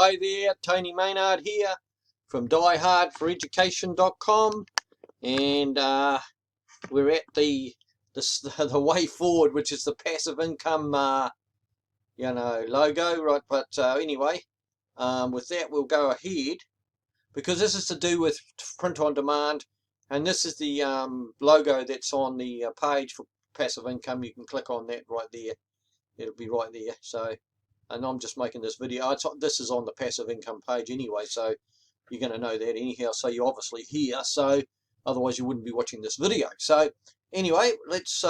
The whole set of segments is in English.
Hi there, Tony Maynard here from diehardforeducation.com, and we're at the way forward, which is the passive income logo, right? But anyway, with that we'll go ahead, because this is to do with print on demand, and this is the logo that's on the page for passive income. You can click on that right there, it'll be right there. So, and I'm just making this video. This is on the passive income page anyway, so you're going to know that anyhow. So you're obviously here, so otherwise you wouldn't be watching this video. So anyway, let's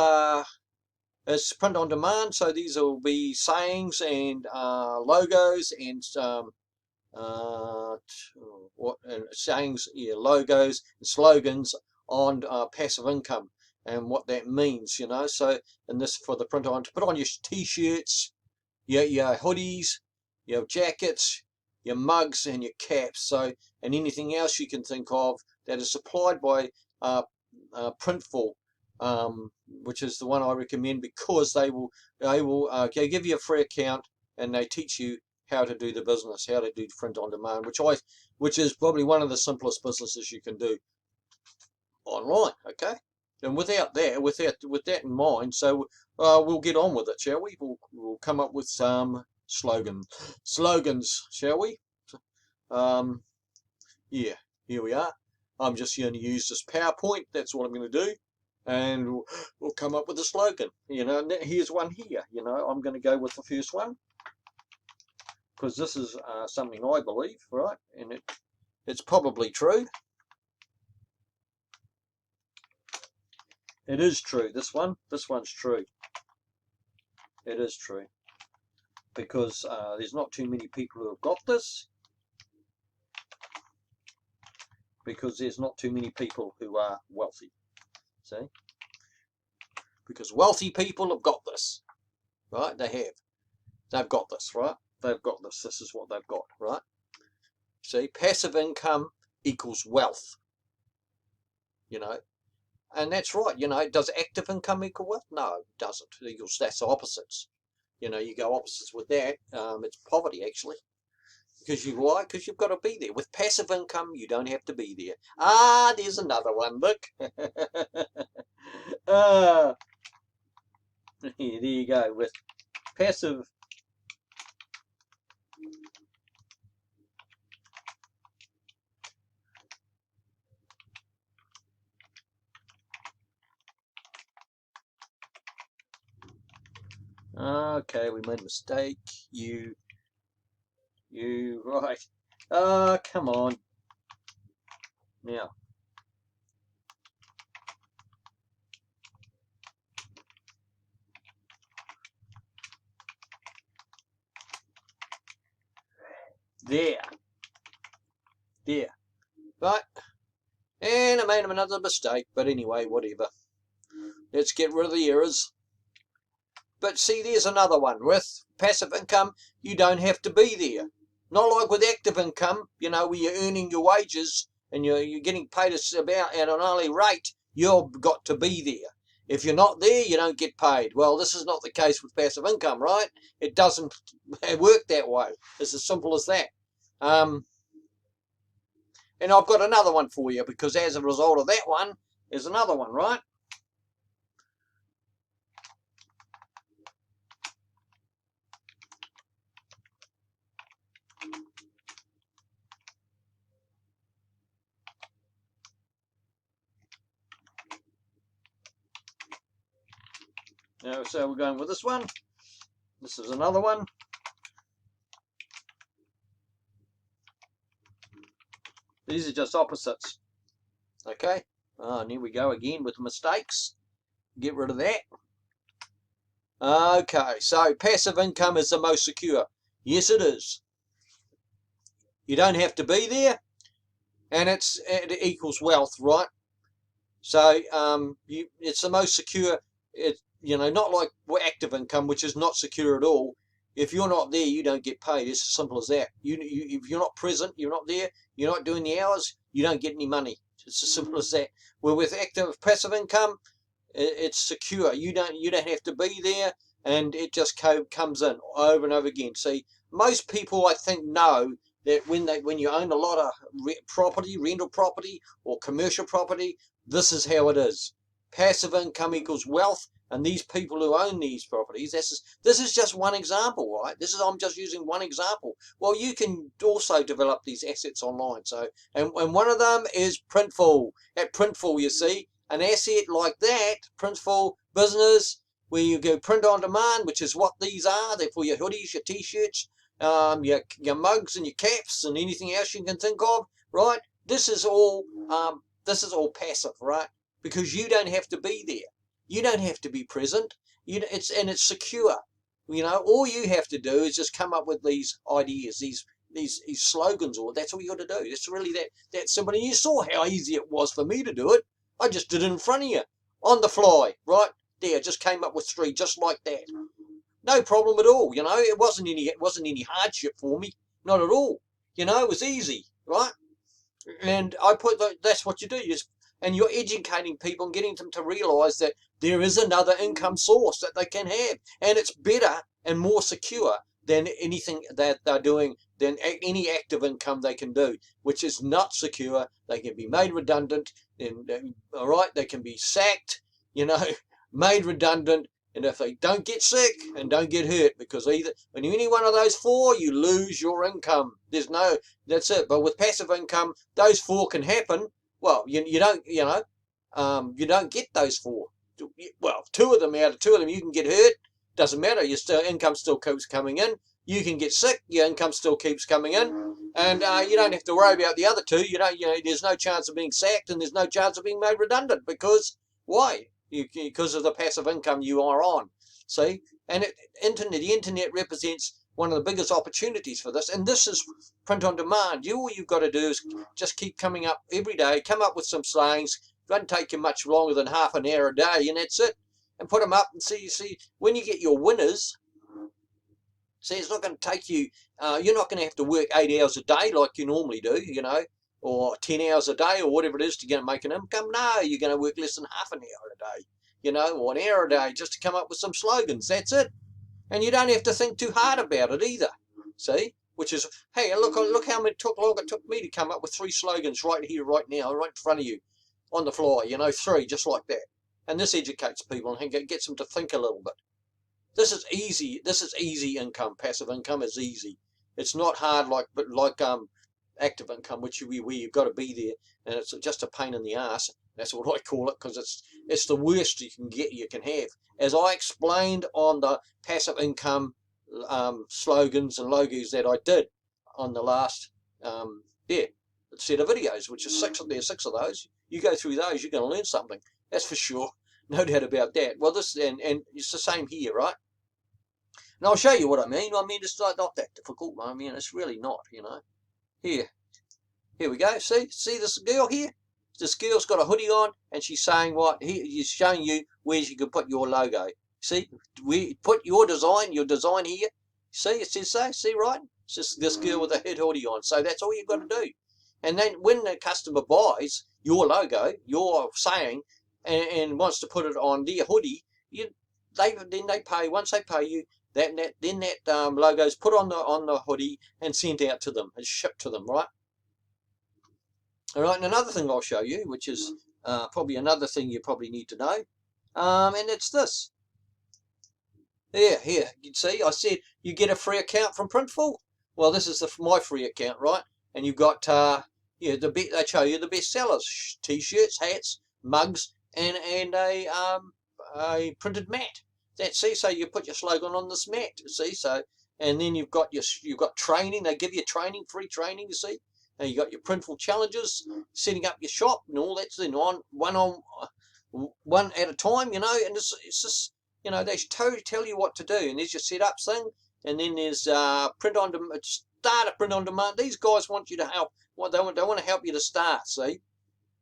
it's print on demand, so these will be sayings and logos and sayings, logos and slogans on passive income and what that means, So, and this for the print on, to put on your t-shirts, your hoodies, your jackets, your mugs and your caps, so, and anything else you can think of that is supplied by Printful, which is the one I recommend, because they will give you a free account and they teach you how to do the business, how to do print on demand, which is probably one of the simplest businesses you can do online. Okay, and with that in mind, so we'll get on with it, shall we? We'll come up with some slogans, shall we? Yeah, here we are. I'm just going to use this PowerPoint. That's what I'm going to do, and we'll come up with a slogan. Here's one here. I'm going to go with the first one, because this is something I believe, right? And it's probably true. It is true. This one's true. It is true, because there's not too many people who have got this, because there's not too many people who are wealthy. See? Because wealthy people have got this, right? They've got this, right? They've got this. This is what they've got, right? See, passive income equals wealth, and that's right. Does active income equal wealth? No, it doesn't. That's opposites. You go opposites with that. It's poverty, actually. Why? Because you've got to be there. With passive income, you don't have to be there. There's another one. Look. There you go. With passive. Okay, we made a mistake. You right. Come on. Now. There. Right. And I made another mistake, but anyway, whatever. Let's get rid of the errors. But see, there's another one. With passive income, you don't have to be there. Not like with active income, where you're earning your wages and you're getting paid about at an hourly rate. You've got to be there. If you're not there, you don't get paid. Well, this is not the case with passive income, right? It doesn't work that way. It's as simple as that. And I've got another one for you, because as a result of that one, there's another one, right? So we're going with this one. This is another one. These are just opposites. Okay. And here we go again with mistakes. Get rid of that. Okay, so passive income is the most secure. Yes, it is. You don't have to be there, and it equals wealth, right? So it's the most secure. Not like active income, which is not secure at all. If you're not there, you don't get paid. It's as simple as that. If you're not present, you're not there, you're not doing the hours, you don't get any money. It's as simple as that. Well, with passive income, it's secure. You don't have to be there, and it just comes in over and over again. See, most people, I think, know that when you own a lot of property, rental property or commercial property, this is how it is. Passive income equals wealth, and these people who own these properties, this is just one example, right? I'm just using one example. Well, you can also develop these assets online. So, and one of them is Printful. At Printful, you see, an asset like that, Printful business, where you go print on demand, which is what these are. They're for your hoodies, your t-shirts, your mugs and your caps and anything else you can think of, right? This is all passive, right? Because you don't have to be there. You don't have to be present. It's secure. All you have to do is just come up with these ideas, these slogans, or that's all you got to do. It's really that simple. And you saw how easy it was for me to do it. I just did it in front of you, on the fly, right there. Just came up with 3, just like that. No problem at all. It wasn't any hardship for me, not at all. It was easy, right? And that's what you do. And you're educating people and getting them to realize that there is another income source that they can have, and it's better and more secure than anything that they're doing, than any active income they can do, which is not secure. They can be made redundant, and all right, they can be sacked, made redundant. And if they don't get sick and don't get hurt, because either when any one of those 4, you lose your income. That's it. But with passive income, those 4 can happen. Well, you don't get those 4. Well, 2 of them you can get hurt. Doesn't matter. Income still keeps coming in. You can get sick. Your income still keeps coming in, and you don't have to worry about the other 2. There's no chance of being sacked, and there's no chance of being made redundant, because why? Because of the passive income you are on. See, and the internet represents one of the biggest opportunities for this. And this is print on demand. All you've got to do is just keep coming up every day, come up with some slangs. It doesn't take you much longer than half an hour a day, and that's it. And put them up and see when you get your winners. See, it's not going to take you. You're not going to have to work 8 hours a day like you normally do, or 10 hours a day, or whatever it is to make an income. No, you're going to work less than half an hour a day, or an hour a day, just to come up with some slogans. That's it. And you don't have to think too hard about it either. See? Which is, hey, look how long it took me to come up with 3 slogans right here, right now, right in front of you, on the fly, 3, just like that. And this educates people and gets them to think a little bit. This is easy. This is easy income. Passive income is easy. It's not hard like active income, where you've got to be there, and it's just a pain in the ass. That's what I call it, because it's the worst you can have. As I explained on the passive income slogans and logos that I did on the last set of videos, which is 6. There's 6 of those. You go through those, you're going to learn something. That's for sure. No doubt about that. Well, this and it's the same here, right? And I'll show you what I mean. It's not that difficult. It's really not, Here we go. See this girl here? This girl's got a hoodie on, and she's saying what? He's showing you where you can put your logo. See, we put your design here. See, it says so. See, right? It's just this girl with a hoodie on. So that's all you've got to do. And then when the customer buys your logo, your saying, and wants to put it on their hoodie, they pay. Once they pay you, then that logo is put on the hoodie and sent out to them. It's shipped to them, right? All right. And another thing I'll show you, which is probably another thing you probably need to know, and it's this. Here. You see, I said you get a free account from Printful. Well, this is my free account, right? And you've got they show you the best sellers: t-shirts, hats, mugs, and a printed mat. So you put your slogan on this mat. See, and then you've got training. They give you free training. You see, and you got your Printful challenges, setting up your shop and all that. Then one at a time, and it's just they tell you what to do. And there's your setups thing, and then there's print on demand. Start a print on demand. These guys want you to help. They want to help you to start. See,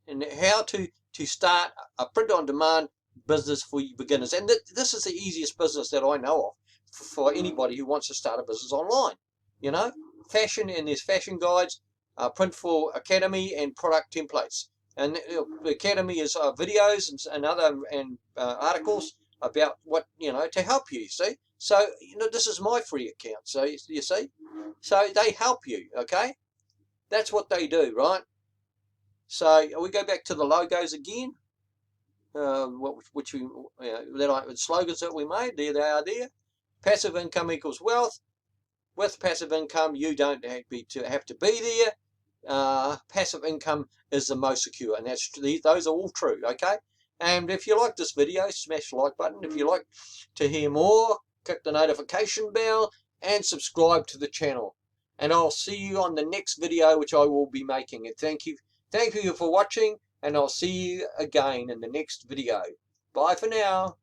and how to start a print on demand business for you beginners. And this is the easiest business that I know of for anybody who wants to start a business online. Fashion, and there's fashion guides, Printful Academy, and product templates. And the Academy is videos and other articles about what to help you. See, So, this is my free account. So, you see? So, they help you, okay? That's what they do, right? So, we go back to the logos again. Slogans that we made, there they are there. Passive income equals wealth. With passive income, you don't have to be there. Passive income is the most secure, and those are all true, okay? And if you like this video, smash the like button. If you like to hear more, click the notification bell and subscribe to the channel. And I'll see you on the next video, which I will be making. And thank you for watching, and I'll see you again in the next video. Bye for now.